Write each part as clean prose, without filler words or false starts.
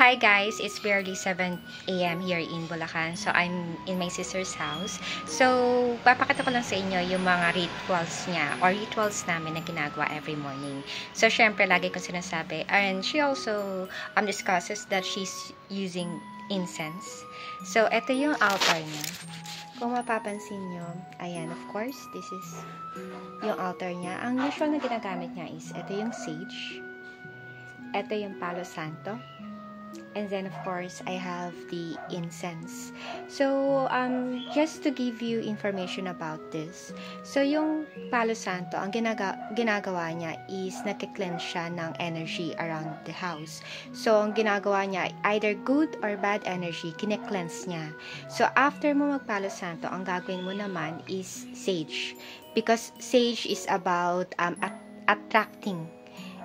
Hi guys, it's barely 7 a.m. here in Bulacan. So I'm in my sister's house. So papakita ko lang sa inyo yung mga rituals niya or rituals namin na ginagawa every morning. So syempre lagi ko sinasabi, and she also discusses that she's using incense. So ito yung altar niya. Kung mapapansin nyo, ayan, of course, this is yung altar niya. Ang usual na ginagamit niya is ito yung sage, ito yung palo santo, and then of course I have the incense. So just to give you information about this, so yung palo santo, ang ginagawa niya is nakikleanse siya ng energy around the house. So ang ginagawa niya, either good or bad energy, kinikleanse niya. So after mo magpalo santo, ang gagawin mo naman is sage, because sage is about attracting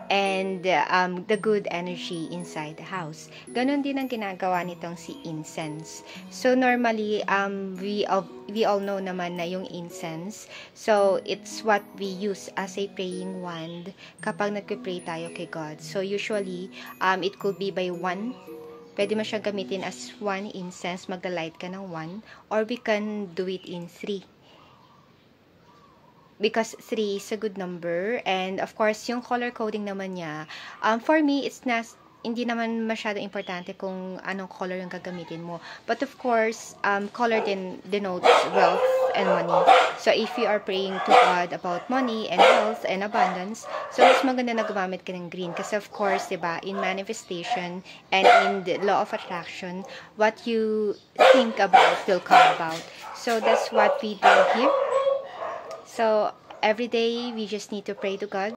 and the good energy inside the house. Ganon din ang ginagawa nitong si incense. So normally we all know naman na yung incense, so it's what we use as a praying wand kapag nagpe-pray tayo kay God. So usually it could be by one. Pwede mo siyang gamitin as one incense, magla-light ka ng one, or we can do it in 3. Because 3 is a good number, and of course yung color coding naman niya, for me it's not, hindi naman masyado importante kung anong color yung gagamitin mo, but of course color din denotes wealth and money. So if you are praying to God about money and wealth and abundance, so mas maganda na gumamit ka ng green, kasi of course, diba, in manifestation and in the law of attraction, what you think about will come about. So that's what we do here. So every day we just need to pray to God.